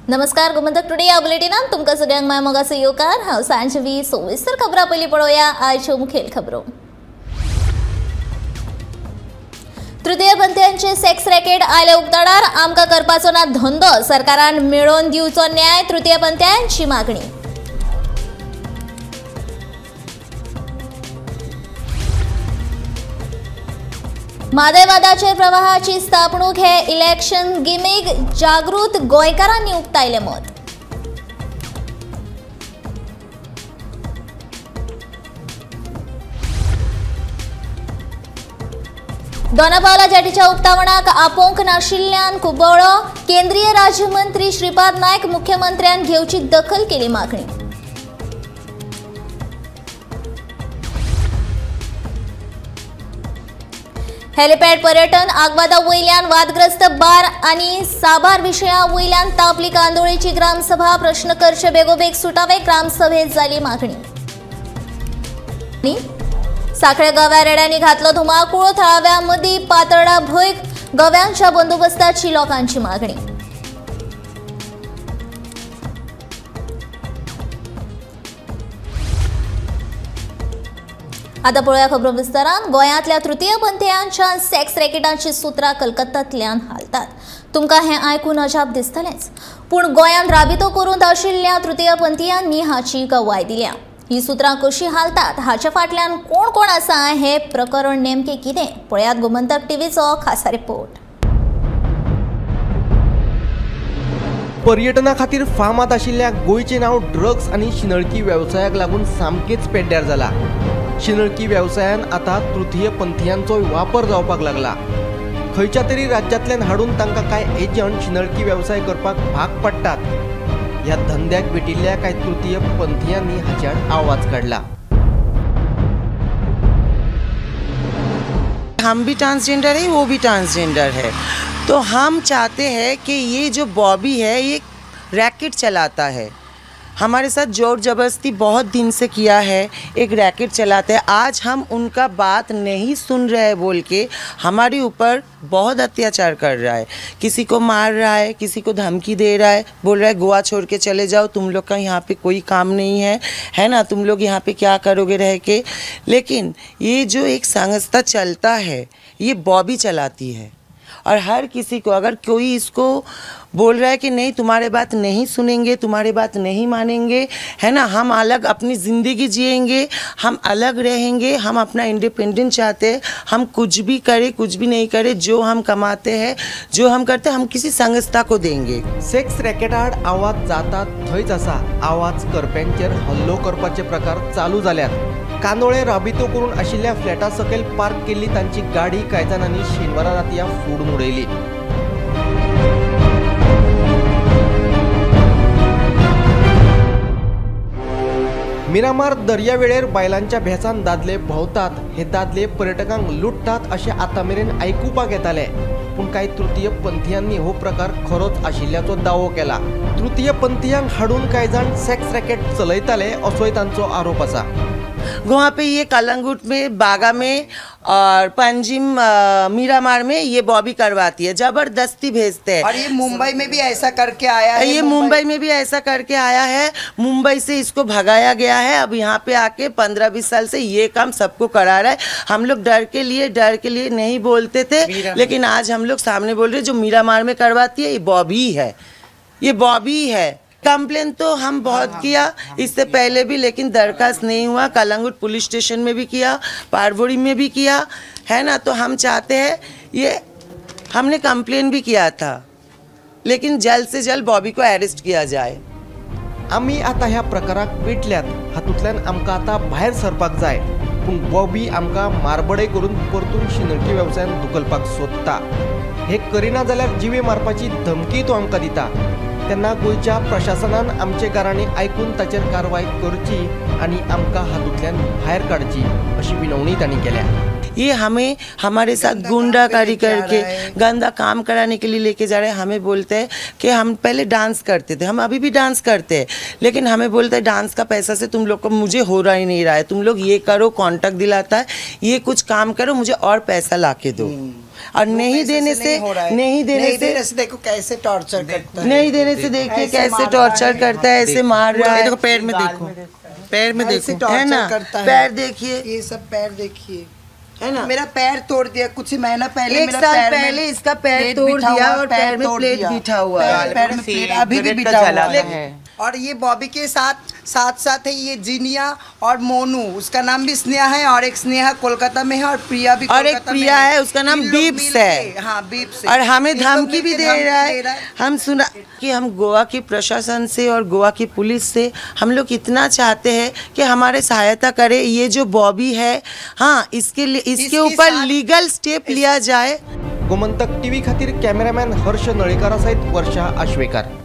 नमस्कार, गोमंतक टुडे या बुलेटिनात तुमका सगळ्यांक माय मोगाचो येवकार। हांव सांजवी सविस्तर खबरां पयलीं पळोवया आयच्यो मुखेल खबरो। तृतीयपंथीयांचे सेक्स रॅकेट आयले उक्ताडार, आमकां करपाचो ना धंदो, सरकारान मेळोवन दिवचो न्याय, तृतीयपंथीयांची मागणी। मादेवादाचेर प्रवाहाची स्थापणूक हे इलेक्शन गिमीक, जागृत गोंयकारांनी उक्तायलें मत। दोनापावला जेटीच्या उक्तावणाक आपोवंक नाशिल्ल्यान कुबळ्ळो, केंद्रीय राज्यमंत्री श्रीपाद नायक मुख्यमंत्र्यान घेवची दखल केली मागणी। हेलिपॅड पर्यटन आग्वादा वयल्यान वादग्रस्त बार आनी साबार विशया वयल्यान तापली कांदोळेची ग्रामसभा, प्रश्न करचे बेगोबेग सुटावे, ग्रामसभेत जाली मागणी। साखळे गव्या रेड्यांनी घातलो धुमाकूळ, थळाव्या मदीं पातळा भंय, गव्यांच्या बंदोबस्ताची लोकांची मागणी। आता पळोवया खबरो विस्तारान। गोंयांतल्या तृतीयपंथीयांच्या सेक्स रॅकेटांची सुत्रां कलकत्त्यांतल्यान हालतात। तुमकां हें आयकून अजाप दिसतलेंच, पूण गोंयांत राबितो करून आशिल्ल्या तृतीयपंथीयांनी हाची गवाय दिल्या। ही सुत्रां कशी हालतात, हाच्या फाटल्यान कोण कोण आसा, हे प्रकरण नेमकें कितें, पळयात गोमंतक टीव्हीचो खास रिपोर्ट। पर्यटना खातीर फामाद आशिल्ल्या गोंयचें नांव ड्रग्स आनी शिनळकी वेवसायाक लागून सामकेंच पेड्ड्यार जाला। शिनळकी वेवसायान आतां तृतीयपंथीयांचो वापर जावपाक लागला। खंयच्या तरी राज्यांतल्यान हाडून तांकां कांय एजंट शिनळकी वेवसाय करपाक भाग पडटात। ह्या धंद्याक भेटिल्ल्या कांय तृतीयपंथीयांनी हाचेर आवाज काढला। हम भी ट्रांसजेंडर है, वो भी ट्रांसजेंडर है, तो हम चाहते हैं कि ये जो बॉबी है ये रैकेट चलाता है, हमारे साथ जोर जबरदस्ती बहुत दिन से किया है, एक रैकेट चलाते हैं। आज हम उनका बात नहीं सुन रहे हैं बोल के हमारे ऊपर बहुत अत्याचार कर रहा है, किसी को मार रहा है, किसी को धमकी दे रहा है, बोल रहा है गोवा छोड़ के चले जाओ, तुम लोग का यहाँ पे कोई काम नहीं है ना, तुम लोग यहाँ पे क्या करोगे रह के। लेकिन ये जो एक संस्था चलता है ये बॉबी चलाती है, और हर किसी को अगर कोई इसको बोल रहा है कि नहीं तुम्हारे बात नहीं सुनेंगे, तुम्हारे बात नहीं मानेंगे, है ना, हम अलग अपनी ज़िंदगी जिएंगे, हम अलग रहेंगे, हम अपना इंडिपेंडेंट चाहते हैं, हम कुछ भी करें कुछ भी नहीं करें, जो हम कमाते हैं जो हम करते हैं हम किसी संस्था को देंगे। सेक्स रॅकेटाड आवाज जाता थंयच आसा, आवाज करप्यांचेर हल्लो करपाचे प्रकार चालू जाल्यात। कांदोळे राबितो करून आशिल्ल्या फ्लॅटा सकयल पार्क केल्ली तांची गाडी कांय जाणांनी शेनवारा रातया फोडून उडयली। मिरामार दर्यावेळेर बायलांच्या भेसान दादले भोंवतात, हे दादले पर्यटकांक लुटतात अशें आतां मेरेन आयकुपाक येताले, पूण कांय तृतीयपंथीयांनी हो प्रकार खरोच आशिल्ल्याचो दावो केला। तृतीयपंथीयांक हाडून कांय जाण सेक्स रॅकेट चलयताले असोय तांचो आरोप आसा। वहाँ पे ये कलंगुट में, बागा में और पंजिम मीरामार में ये बॉबी करवाती है, जबरदस्ती भेजते हैं। और ये मुंबई में भी ऐसा करके आया है, ये मुंबई में भी ऐसा करके आया है, मुंबई से इसको भगाया गया है, अब यहाँ पे आके 15-20 साल से ये काम सबको करा रहा है। हम लोग डर के लिए नहीं बोलते थे, लेकिन आज हम लोग सामने बोल रहे, जो मीरामार में करवाती है ये बॉबी है, ये बॉबी है। कंप्लेन तो हम बहुत किया इससे पहले भी, लेकिन दरखास्त नहीं हुआ। कलंगुट पुलिस स्टेशन में भी किया, पारवोड़ी में भी किया, है ना, तो हम चाहते हैं, ये हमने कंप्लेन भी किया था, लेकिन जल्द से जल्द बॉबी को अरेस्ट किया जाए। आम्ही आता ह्या प्रकाराक पेटल्यात, हातूंतल्यान आमकां आता भायर सरपाक जाय, पूण बॉबी आमकां मारबडे करून परतून शिनळकी वेवसायान धुकलपाक सोदता। हे करिना जाल्यार जिवे मारपाची धमकी तो आमकां दिता। तेन्ना गोंयच्या प्रशासनान आमचे गाराणे आयकून ताचेर कारवाय करची आनी आमकां हातूंतल्यान भायर काडची अशी विनवणी तांणी केल्या। ये हमें हमारे साथ गुंडागर्दी करके गंदा काम कराने के लिए लेके जा रहे हैं। हमें बोलते हैं कि हम पहले डांस करते थे, हम अभी भी डांस करते हैं, लेकिन हमें बोलते हैं डांस का पैसा से तुम लोग को मुझे हो रहा ही नहीं रहा है, तुम लोग ये करो, कॉन्ट्रैक्ट दिलाता है, ये कुछ काम करो, मुझे और पैसा ला के दो। और नहीं देने से देखो कैसे टॉर्चर करता है, नहीं देने से देखिए कैसे टॉर्चर करता है, ऐसे मार रहा है। देखो पैर में देखो, पैर में देखो, है ना, पैर देखिए, ये सब पैर देखिए, है ना। मेरा पैर तोड़ दिया कुछ ही महीना पहले, एक साल पहले इसका पैर तोड़ दिया और पैर में प्लेट बिठा हुआ है, पैर में प्लेट अभी भी बिठा हुआ है। और ये बॉबी के साथ है ये जीनिया और मोनू, उसका नाम भी स्नेहा है, और एक स्नेहा कोलकाता में है, और प्रिया भी और एक प्रिया है, उसका नाम बीप्स है। हाँ, बीप्स। और हमें धमकी भी दे रहा है। हम सुना कि हम गोवा की प्रशासन से और गोवा की पुलिस से हम लोग इतना चाहते हैं कि हमारे सहायता करे, ये जो बॉबी है, हाँ, इसके ऊपर लीगल स्टेप लिया जाए। गोमंतक टीव्ही खातीर कॅमेरामॅन हर्ष नळेकारा सहित वर्षा आश्वेकर।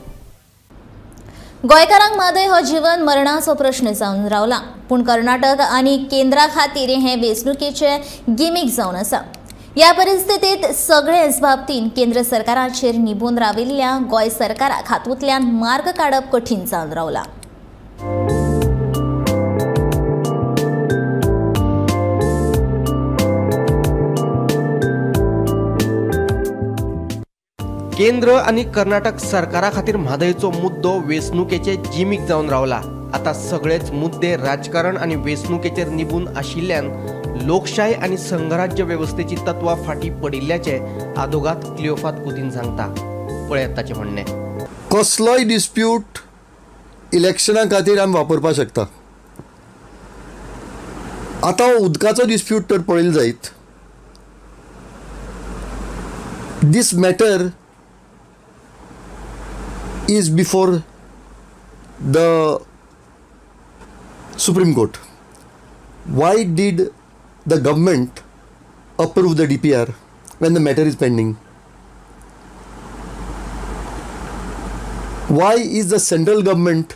गोंयकारांक म्हादय हो जीवन मरणाचो प्रश्न जावन रावला, पूण कर्नाटक आनी केंद्रा खातीर हे वेंचणुकेचे गिमीक जावन आसा। ह्या परिस्थितीत सगळेच बाबतींत केंद्र सरकाराचेर निबून राविल्ल्या गोंय सरकाराक हातूंतल्यान मार्ग काडप कठीण जावन रावला। केंद्र आणि कर्नाटक सरकारा खातीर म्हादयचो मुद्दो वेंचणुकेचे जिमीक जावन रावला। आता सगळेच मुद्दे राजकारण आणि वेंचणुकेचेर निबून आशिल्ल्यान लोकशाही आणि संघराज्य व्यवस्थेची तत्वां फाटी पडिल्ल्याचे आदोगाद क्लिओफात गुदीन सांगता। पळयात ताचें म्हणणें। कसलोय डिस्प्यूट इलेक्शना खातीर आमी वापरपाक शकता। आतां उदकाचो डिस्प्यूट तर पळयलो जायत, दिस matter is before the Supreme Court. Why did the government approve the DPR when the matter is pending? Why is the central government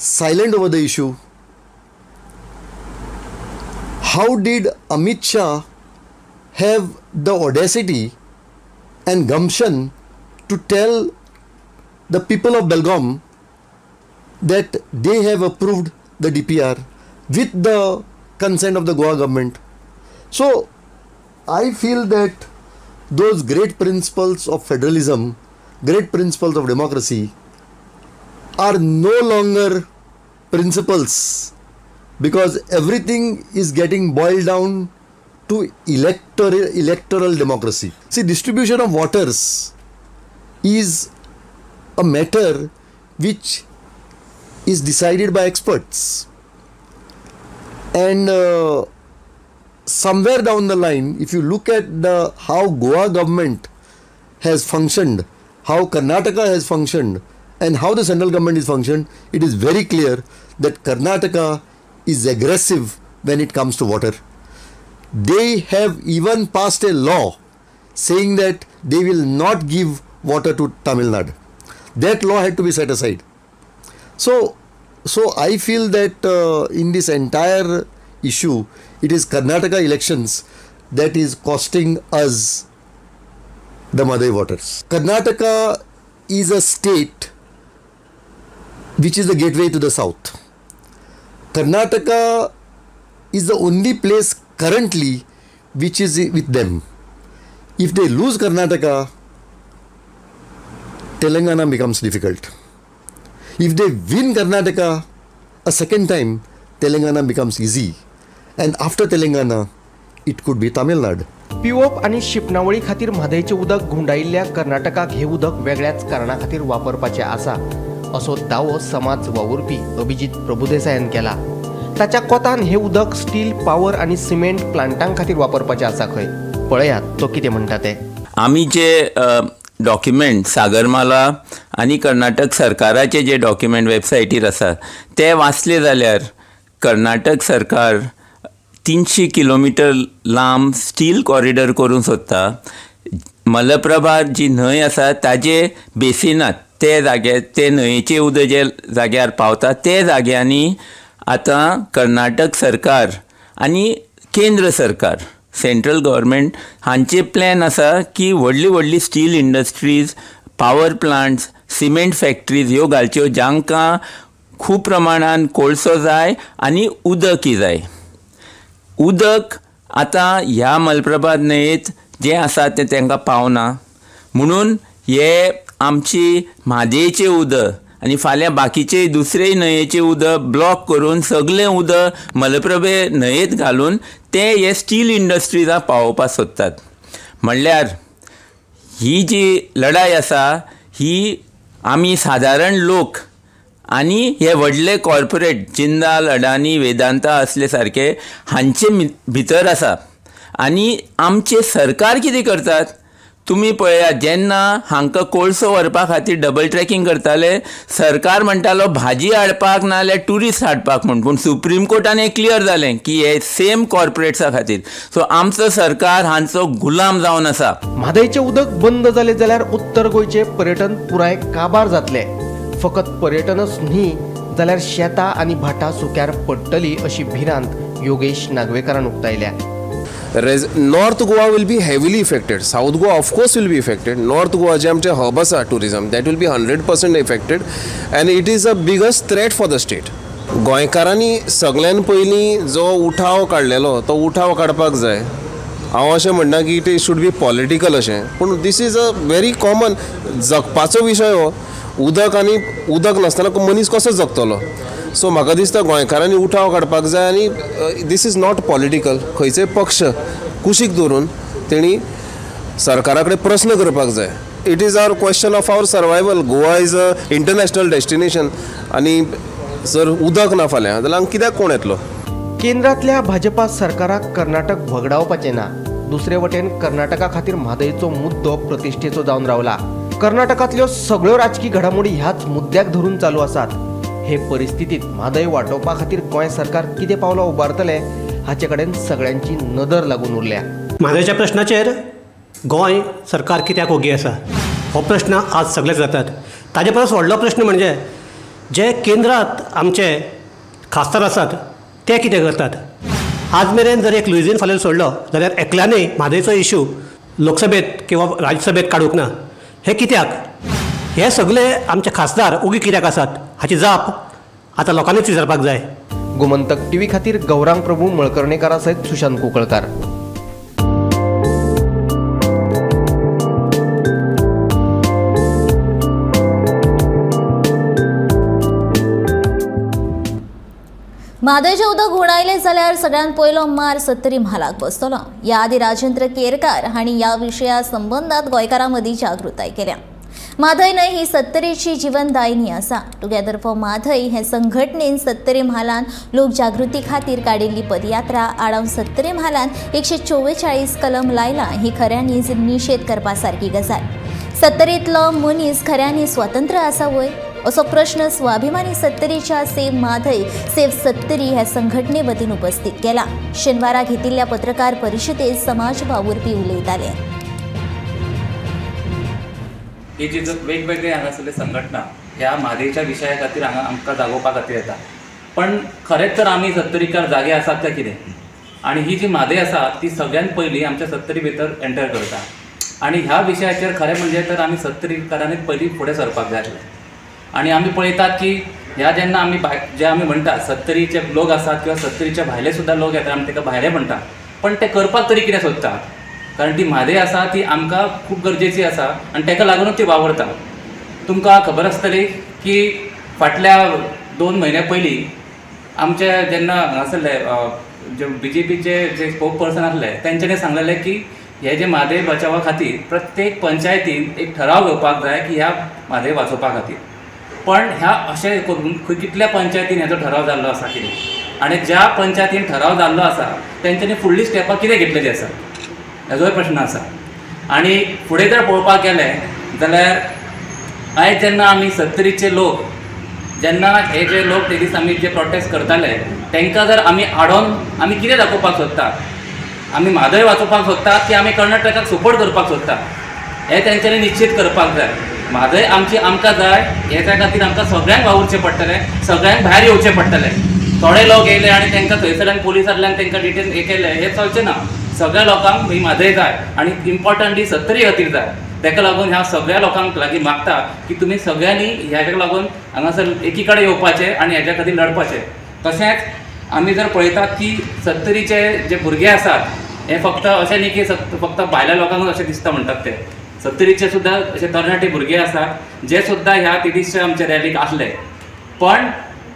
silent over the issue? How did Amit Shah have the audacity and gumption to tell the people of Belgaum that they have approved the DPR with the consent of the Goa government? So I feel that those great principles of federalism, great principles of democracy are no longer principles, because everything is getting boiled down to electoral democracy. See, distribution of waters is a matter which is decided by experts, and somewhere down the line, if you look at how Goa government has functioned, how Karnataka has functioned, and how the central government is functioned, it is very clear that Karnataka is aggressive when it comes to water. They have even passed a law saying that they will not give water to Tamil Nadu. That law had to be set aside. So I feel that in this entire issue, it is Karnataka elections that is costing us the Madai waters. Karnataka is a state which is the gateway to the south. Karnataka is the only place currently which is with them. If they lose Karnataka, Telangana becomes difficult. If they win Karnataka a second time, Telangana becomes easy. And after Telangana, it could be Tamil Nadu. पिओप आणि शिपणावळी खातीर म्हादयचे उदक गुंडायिल्ल्या कर्नाटकाक हे उदक वेगळ्याच कारणा खातीर वापरपाचें आसा असो दावो समाज वावुरपी अभिजीत प्रभुदेसायान केला। ताच्या कोतान हे उदक स्टील, पावर आणि सिमेंट प्लांटां खातीर वापरपाचें आसा खंय। पळयात तो कितें म्हणटा ते। आमी जे डॉक्युमेंट सागरमाला आणि कर्नाटक सरकाराचे जे डॉक्युमेंट वेबसायटीर आसा ते वाचले जाल्यार कर्नाटक सरकार 300 किलोमीटर लांब स्टील कॉरिडॉर करूंक सोदता। मलप्रभा जी न्हंय आसा ताजे बेसिनात ते न्हंयेचे उदक जे जाग्यार पावता ते जाग्यांनी आतां कर्नाटक सरकार आनी केंद्र सरकार सेंट्रल गव्हर्मेंट हांचे प्लॅन आसा की व्हडली व्हडली steel industries, power plants, cement factories ह्यो घालच्यो जांकां खूब प्रमाणान कोळसो जाय आनी उदकय जाय. उदक आतां ह्या मलप्रभात न्हंयेत जें आसा तें तांकां पावना, म्हणून हे आमची म्हादेचें उदक आनी फाल्यां बाकीचे दुसरे न्हंयेचें उदक ब्लॉक करून सगळें उदक मलप्रभे न्हंयेत घालून ते हे स्टील इंडस्ट्रीजाक पावोवपाक सोदतात. म्हणल्यार ही जी लढाई आसा ही आमी सादारण लोक आनी हे व्हडले कॉर्पोरेट जिंदाल, अडानी, वेदांता असले सारके हांचे भितर आसा. आनी आमचे सरकार कितें करतात तुमी पळयात, जेन्ना हांकां कोळसो व्हरपा खातीर डबल ट्रॅकिंग करताले सरकार म्हणटालो भाजी हाडपाक नाल्यार ट्युरिस्ट हाडपाक म्हूण, पूण सुप्रीम कोर्टान हें क्लियर जालें की हे सेम कॉर्पोरेट्सा खातीर. सो आमचो सरकार हांचो गुलाम जावन आसा. म्हादयचें उदक बंद जालें जाल्यार उत्तर गोंयचें पर्यटन पुराय काबार जातलें. फकत पर्यटनच न्ही जाल्यार शेतां आनी भाटां सुक्यार पडटलीं अशी भिरांत योगेश नागवेकरान उक्तायल्या. North Goa will be heavily affected. South Goa of course will be affected. North Goa जे आमचे हब आसा tourism, that will be 100% affected and it is a biggest threat for the state. गोंयकारांनी सगळ्यान पयलीं जो उठाव काडलेलो तो उठाव काडपाक जाय. हांव अशें म्हणना की इट शूड बी पॉलिटिकल अशें, पूण this is a very common जगपाचो विशय हो. उदक आनी उदक नासतना मनीस कसो जगतलो. सो म्हाका दिसता गोंयकारांनी उठाव काडपाक जाय आनी दीस इज नॉट पॉलिटिकल. खंयचोय पक्ष कुशीक धरून तेणी सरकारा कडेन प्रश्न करपाक जाय. It is our question of our survival. Goa is a international destination आनी जर उदक ना फाल्यां जाल्यार हांगा कित्याक कोण येतलो. केंद्रांतल्या भाजपा सरकाराक कर्नाटक वगडावपाचें ना. दुसरे वटेन कर्नाटका खातीर म्हादयचो मुद्दो प्रतिश्ठेचो जावन रावला. कर्नाटकांतल्यो सगळ्यो राजकी घडामोडी ह्याच मुद्द्याक धरून चालू आसात. हे परिस्थितीत म्हादय वाटोवपा खातीर गोंय सरकार कितें पावलां उबारतले हाचे कडेन सगळ्यांची नदर लागून उरल्या. म्हादयच्या प्रश्नाचेर गोंय सरकार कित्याक ओगी आसा हो प्रश्न आज सगळेच जातात. ताजे परस व्हडलो प्रश्न म्हणजे जे केंद्रांत आमचे खासदार आसात ते कितें करतात. आज मेरेन जर एक लुईझीन फाल्यां सोडलो जाल्यार एकल्यानय म्हादयचो इश्यू लोकसभेत किंवा राज्यसभेत काडूंक ना. हे कित्याक? हे सगळे आमचे खासदार ओगी कित्याक आसात हाची जाप आतां लोकांनीच विचारपाक जाय. गोमंतक टीव्ही खातीर गौरांग प्रभू मळकर्णेकारा सयत सुशांत कुंकळकार. म्हादयचें उदक उणायलें जाल्यार सगळ्यात पयलो मार सत्तरी म्हालाक बसतलो. ह्या आदी राजेंद्र केरकार हांणी ह्या विशया संबंदात गोंयकारां मदीं जागृताय केल्या. म्हादय न्हंय ही सत्तरीची जीवनदायिनी आसा. टुगेदर फॉर म्हादय हे संघटनेन सत्तरी म्हालान लोक जागृती खातीर काडिल्ली पदयात्रा आडावन सत्तरी म्हालान 144 कलम लायला ही खऱ्यांनीच निशेध करपा सारकी गजाल. सत्तरींतलो मनीस खऱ्यांनी स्वतंत्र आसा वय असो प्रश्न स्वाभिमानी सत्तरीच्या सेव म्हादय सेव सत्तरी ह्या संघटने वतीन उपस्थित केला. शेनवारा घेतिल्ल्या पत्रकार परिशदेत समाज वावुरपी उलयताले. ही जी वेगवेगळे हांगासरले संघटना ह्या म्हादयच्या विशया खातीर हांगा आमकां जागोवपा खातीर येता. पण खरेंच तर आमी सत्तरीकार जागे आसात ते कितें? आनी ही जी म्हादय आसा ती सगळ्यात पयलीं आमच्या सत्तरी भितर एंटर करता. आनी ह्या विशयाचेर खरें म्हणजे तर आमी सत्तरीकारांनीच पयलीं फुडें सरपाक जाय आसलें. आनी आमी पळयतात की ह्या जेन्ना आमी जे आमी म्हणटात सत्तरीचे लोक आसात किंवा सत्तरीचे भायले सुद्दां लोक येतात आमी ताका भायले म्हणटा, पण ते करपाक तरी कितें सोदतात? कारण ती म्हादय आसा ती आमकां खूब गरजेची आसा आनी ताका लागूनच ती वावरता. तुमकां खबर आसतली की फाटल्या 2 म्हयन्या पयलीं आमचे जेन्ना हांगासरले जे BJPचे जे स्पोक पर्सन आसले तेंच्यांनी सांगलेलें की हे जे म्हादय बचावा खातीर प्रत्येक पंचायतीन एक ठराव घेवपाक जाय की ह्या म्हादय वाचोवपा खातीर. पण ह्या अशें करून खंय कितल्या पंचायतीन हेजो ठराव जाल्लो आसा कितें? आनी ज्या पंचायतीन ठराव जाल्लो आसा तेंच्यांनी फुडलीं स्टेपां कितें घेतलेलीं आसा हेजोय प्रश्न आसा. आनी फुडें जर पळोवपाक गेलें जाल्यार आयज जेन्ना आमी सत्तरीचे लोक जेन्ना हे जे लोक ते दीस आमी जे प्रोटेस्ट करताले तांकां जर आमी आडोवन आमी कितें दाखोवपाक सोदतात? आमी म्हादय वाचोवपाक सोदतात की आमी कर्नाटकाक सपोर्ट करपाक सोदतात? हें तेंच्यांनी निश्चित करपाक जाय. म्हादय आमची आमकां जाय हेच्या खातीर आमकां सगळ्यांक वावुरचें पडटलें, सगळ्यांक भायर येवचें पडटलें. थोडे लोक येयले आनी तांकां थंयसरल्यान पुलिसांतल्यान तांकां डिटेन हे केलें हें चलचें ना. सगळ्या लोकांक ही म्हादय जाय आनी इम्पॉर्टंटली 70 खातीर जाय. ताका लागून ह्या सगळ्या लोकांक लागीं मागता की तुमी सगळ्यांनी ह्याच्या लागून हांगासर एकी कडेन येवपाचें आनी हेच्या खातीर लढपाचें. तशेंच आमी जर पळयतात की 70चे जे भुरगे आसात हे फक्त अशें न्ही की फक्त भायल्या लोकांक अशें दिसता म्हणटात ते 70चे सुद्दां अशे तरणाटे भुरगे आसात जे सुद्दां ह्या 33चे आमचे रॅलीक आसले, पण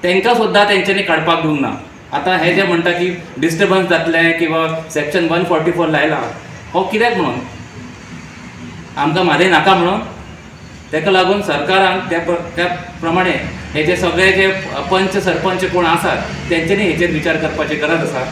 तांकां सुद्दां तेंच्यांनी काडपाक दिवंक ना. आतां हे जे म्हणटा की डिस्टर्बन्स जातले किंवा सेक्शन 144 लायला, हो कित्याक म्हणून आमकां म्हादय नाका म्हणून. ताका लागून सरकारान त्या प्रमाणे हे जे सगळे जे पंच सरपंच कोण आसात तेंच्यांनी हेचेर विचार करपाची गरज आसा.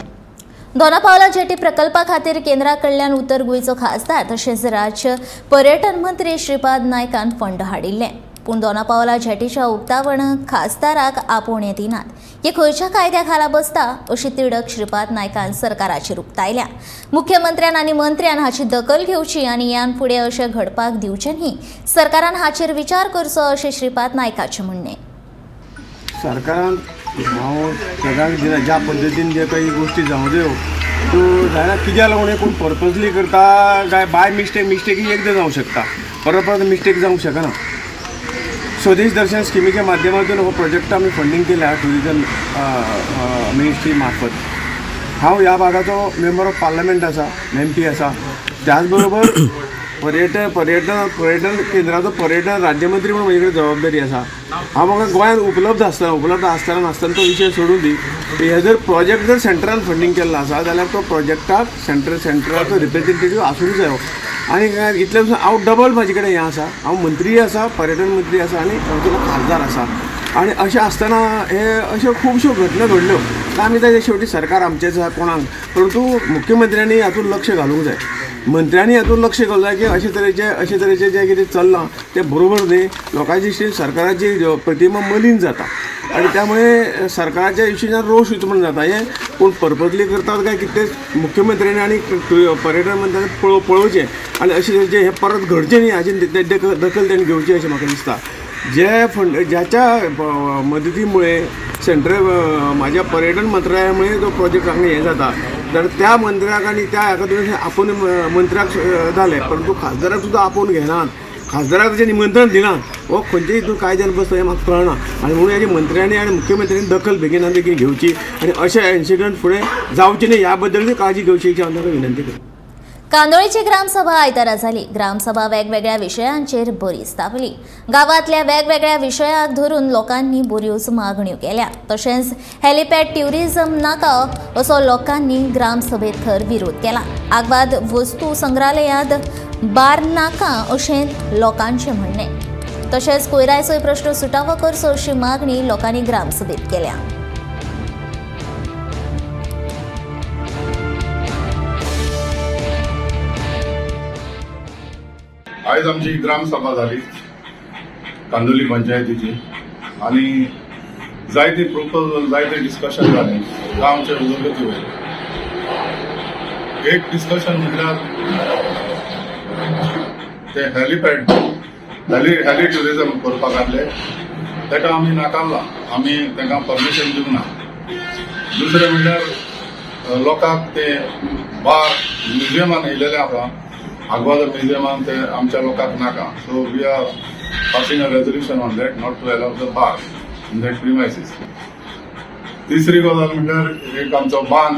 दोनापावला जेटी प्रकल्पा खातीर केंद्रा कडल्यान उत्तर गोंयचो खासदार तशेंच राज्य पर्यटन मंत्री श्रीपाद नायकान फंड हाडिल्ले, पूण दोनापावला जेटीच्या उक्तावण खासदाराक आपोवणे दिनात. हे खंयच्या कायद्या खाला बसता अशी तिडक श्रीपाद नायकान सरकाराचेर उक्तायल्या. मुख्यमंत्र्यान आनी मंत्र्यान हाची दखल घेवची आनी यान फुडें अशें घडपाक दिवचें न्ही. सरकारान हाचेर विचार करचो अशें श्रीपाद नायकाचें म्हणणें. सरकारान हांव सगळ्यांक दिला ज्या पद्दतीन जे काही गोष्टी जावं द्यो तो जायना कित्याक लागून कोण पर्पजली करता काय बाय मिस्टेक ही एकदां जावंक शकता, परत मिस्टेक जावंक शकना. स्वदेश दर्शन स्किमीच्या माध्यमातून हो प्रोजेक्ट आम्ही फंडिंग केला टुरिजम मिनिस्ट्री मार्फत. हांव ह्या भागाचो मेंबर ऑफ पार्लमेंट आसा, MP आसा, त्याचबरोबर पर्यटन केंद्राचो पर्यटन राज्यमंत्री म्हणून म्हजे कडेन जबाबदारी आसा. हांव म्हाका गोंयांत उपलब्ध आसतना नासतना तो विशय सोडून दी, हे जर प्रोजेक्ट जर सेंट्रलान फंडिंग केल्लो आसा जाल्यार तो प्रोजेक्टाक सेंट्रलाचो रिप्रेझेंटेटीव आसूंक जायो. आनी इतले हांव डबल म्हाजे कडेन हें आसा, हांव मंत्री आसा, पर्यटन मंत्री आसा आनी खासदार आसा. आनी अशें आसतना हे अश्यो खुबश्यो घटना घडल्यो. आमी ताचे शेवटी सरकार आमचेच आसा कोणाक, परंतु मुख्यमंत्र्यांनी हातूंत लक्ष घालूंक जाय. मंत्र्यांनी हातूंत लक्ष घालूंक जाय की अशे तरेचे जे कितें चल्लां तें बरोबर न्ही. लोकांचे इश्टीन सरकाराची प्रतिमा मलीन जाता आनी त्यामुळे सरकाराच्या इश्टीच्यान रोष उत्पन्न जाता. हें कोण पर्पजली करतात काय कितें मुख्यमंत्र्यांनी आनी पर्यटन मंत्र्यांनी पळोवचें आनी अशें तरेचें हें परत घडचें न्ही हाची दखल तेणी घेवची अशें म्हाका दिसता. ज्याच्या मदतीमुळे माझ्या पर्यटन मंत्रालयामुळे जो प्रोजेक्ट हांगा हें जाता तर त्या मंत्र्याक आनी त्या हाका तुवें आपोवन मंत्र्याक जालें, परंतु खासदाराक सुद्दां आपोवन घेनात, खासदाराक ताचें निमंत्रण दिनात. हो खंयच्याय हितून कायद्यान बसता हें म्हाका कळना आनी म्हणून हेजी मंत्र्यांनी आनी मुख्यमंत्र्यांनी दखल बेगिना बेगीन घेवची आनी अशे इन्सिडंट फुडें जावचे न्ही ह्या बद्दल काळजी घेवची हाची हांव ताका विनंती करता. कांदोळीची ग्रामसभा आयतारा जाली. ग्रामसभा वेगवेगळ्या विशयांचेर बरीच तापली. गांवांतल्या वेगवेगळ्या विशयाक धरून लोकांनी बऱ्योच मागण्यो केल्या. तशेंच हेलिपॅड ट्युरिझम नाका असो लोकांनी ग्रामसभेत थर विरोध केला. आग्वाद वस्तू संग्रहालयांत बार नाका अशें लोकांचें म्हणणें. तशेंच कोयरायचोय प्रश्न सुटावो करचो अशी मागणी लोकांनी ग्रामसभेत केल्या. आज आमची ग्रामसभा जाली कांदोली पंचायतीची आणि जायते प्रोपोजल जायते डिस्कशन जाले गांवचे उदरगती वयले. एक डिस्कशन म्हटल्यार ते हेलिपॅड हेली ट्युरिझम करपाक आसले ताका आमी नाकारला, आमी तांकां परमिशन दिवंक ना. दुसरें म्हटल्यार लोकांक ते बार म्युजियमान येयलेले आसा, आग्वाद म्युजियमान ते आमच्या लोकांक नाका. So we are passing a resolution on that not to allow the bar in that premises. तिसरी गजाल म्हटल्यार एक आमचो बांद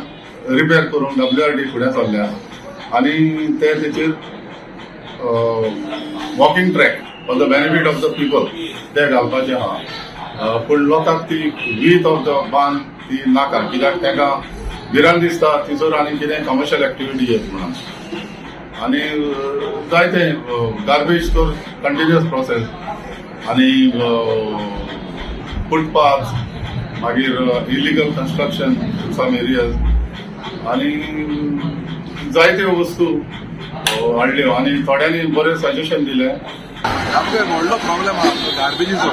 रिपेर करून WRD फुडें चल्ल्या आनी ते तेचेर walking track for the benefit of the people ते घालपाचे आहा. पूण लोकांक ती वीथ ऑफ द बांद ती नाका, कित्याक तांकां भिरांत दिसता थिसर आनी कितें कमर्शियल एक्टिविटी येत म्हणून. आनी जायते गार्बेज स्टोर कंटिन्युअस प्रोसेस आनी फुटपाथ मागीर इलिगल कन्स्ट्रक्शन सम एरियाज आनी जायत्यो वस्तू हाडल्यो आनी थोड्यांनी बरें सजेशन दिलें. आमकां व्हडलो प्रॉब्लेम आहा गार्बेजीचो.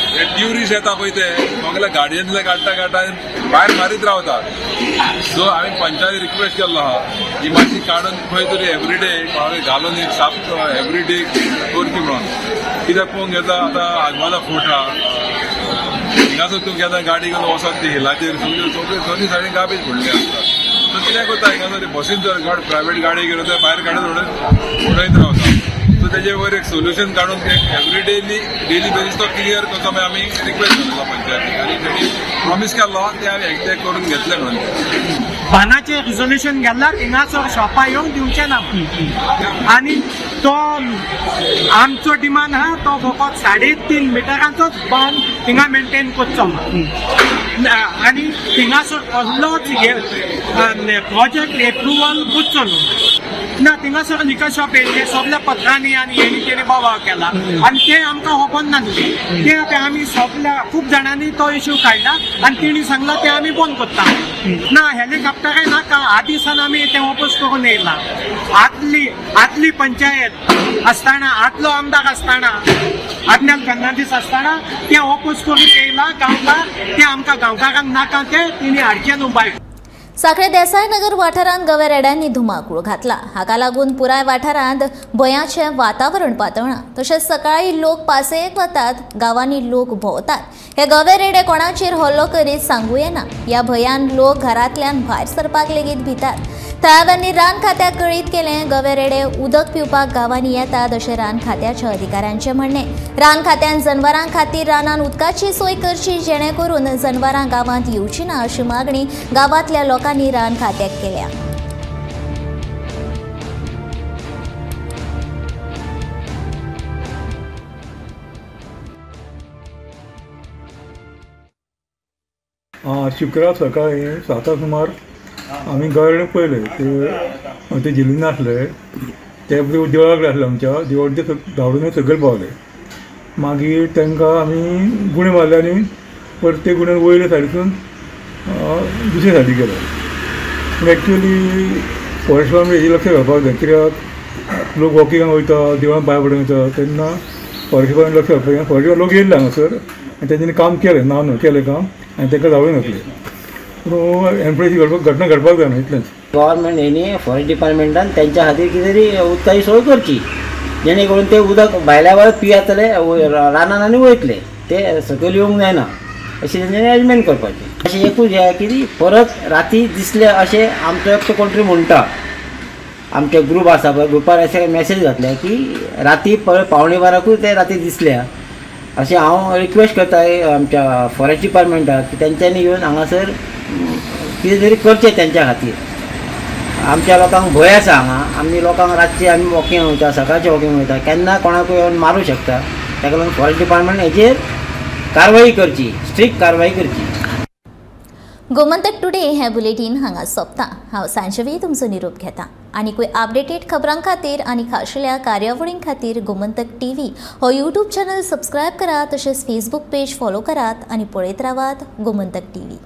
हे ट्युरिस्ट येता पळय ते सगळे गाडयेंतले काडटा भायर मारीत रावतात. सो हांवें पंचायती रिक्वेस्ट केल्लो आहा की मातशी काडून खंय तरी एवरीडे घालून एक साफ एवरीडे करची म्हणून. कित्याक पळोवंक घेता आतां आग्वादा फोर्ट आहा, हिंगासर तूं घेता गाडी घेवन वचत ती हिलाचेर सगळी सायडीन गार्बेज पडले आसता. सो कितें करता हिंगासर बसीन जर प्रायवेट गाडी घेवन ते भायर गाडी उडयत रावता. सो तेजे वयर एक सोल्युशन काडून एवरी डेली बेजीस तो क्लियर करता मागीर आमी रिक्वेस्ट करता पंचायतीक आनी तेणी प्रॉमिस केल्लो ते हांवें एक्झॅक्ट करून घेतले म्हणून. बानाचे रिझोल्युशन गेल्यार हिंगासर शॉपां येवन दिवचे ना आनी तो आमचो डिमांड आहा तो फकत 3.5 मिटरांचोच बांद हिंगा मेंटेन करचो आनी हिंगासर कसलोच प्रोजेक्ट एप्रुवल करचो ना थिंगासर लिकर शॉप येयले सगळ्या पत्रांनी आनी हेणी तेणी बोवाळ केला आनी ते आमकां खबर नासलें. ते आमी सगळ्या खूब जाणांनी तो इश्यू काडला आनी तेणी सांगला ते आमी बंद करता. ना हेलिकॉप्टराय नाका आदिसान आमी ते वापस करून येयला. आदली पंचायत आसतना आदलो आमदार आसतना आज्ञान फर्नांडीस आसतना ते वापस करून येयला गांवकार ते आमकां गांवकारांक नाका ते तेणी हाडचे न्हू बाय. साखळे देसाई नगर वाठारांत गवे रेड्यांनी धुमाकूळ घातला. हाका लागून पुराय वाठारांत भयाचें वातावरण पातळ्ळां. तशेंच सकाळी लोक पासयेक वतात, गांवांनी लोक भोंवतात. हे गवे रेडे कोणाचेर हल्लो करीत सांगूं येना. ह्या भंयान लोक घरांतल्यान भायर सरपाक लेगीत भितात. थळाव्यांनी रान खात्याक कळीत केलें गवे रेडे उदक पिवपाक गांवांनी येतात अशें रान खात्याच्या अधिकाऱ्यांचें म्हणणें. रान खात्यान जनवरां खातीर रानांत उदकाची सोय करची जेणे करून जनवरां गांवांत येवची ना अशी मागणी गांवांतल्या लोकांनी रान खात्याक केल्या. शुक्रार सकाळी 7 सुमार आमी गवे पळयले ते जिल्लीन नासले ते देवळाक आसले आमच्या देवळाचे धांवडून सकयल पावले. मागीर तांकां आमी गुणे मारले आनी परत ते गुण्यान वयले सायडीसून दुसरे सायडीक गेले. पूण एक्चुअली फॉरेस्ट डिपार्टमेंट हेजेर लक्ष घालपाक जाय कित्याक लोक वॉकिंगाक वयता देवळान पांय पडूंक वयता तेन्ना फॉरेस्ट डिपार्टमेंट लक्ष घालपाक जाय. फॉरेस्ट लोक येयले हांगासर आनी तेंच्यांनी काम केलें ना न्हू केलें काम आनी तांकां धांवडून घातलें. पूण एम्प्लॉयची घटना घडपाक जायना इतलेंच. गव्हर्मेंट हेणी फॉरेस्ट डिपार्टमेंटान तेंच्या खातीर कितें तरी उदकाची सोय करची जेणे करून ते उदक भायल्या वेळार पियेतले रानान आनी वयतले ते सकयल येवंक जायना अशें तेंच्यांनी अरेंजमेंट करपाचें. अशें एकूच हें की परत राती दिसले अशें आमचो एकटो कंट्री म्हणटा आमचे ग्रुप आसा पळय ग्रुपार अशें मॅसेज घातल्या की राती 12:15 ते राती दिसल्या अशें हांव रिक्वेस्ट करता आमच्या फॉरेस्ट डिपार्टमेंटाक की तेंच्यांनी येवन हांगासर कितें तरी करचें तेंच्या खातीर. आमच्या लोकांक भंय आसा हांगा आमी लोकांक रातचे आमी वॉकिंग वयता सकाळचें वॉकिंग वयता केन्ना कोणाकूय येवन मारूं शकता. ताका लागून फॉरेस्ट डिपार्टमेंट हेचेर कारवाई करची स्ट्रिक्ट कारवाई करची. गोमंतक टुडे हें बुलेटीन हांगा सोंपता. हांव सांजवी तुमचो निरोप घेता. आनीकूय अपडेटेड खबरां खातीर आनी खाशेल्या कार्यावळीं खातीर गोमंतक टीव्ही हो यूट्यूब चॅनल सबस्क्रायब करात तशेंच फेसबूक पेज फॉलो करात आनी पळयत रावात गोमंतक टीव्ही.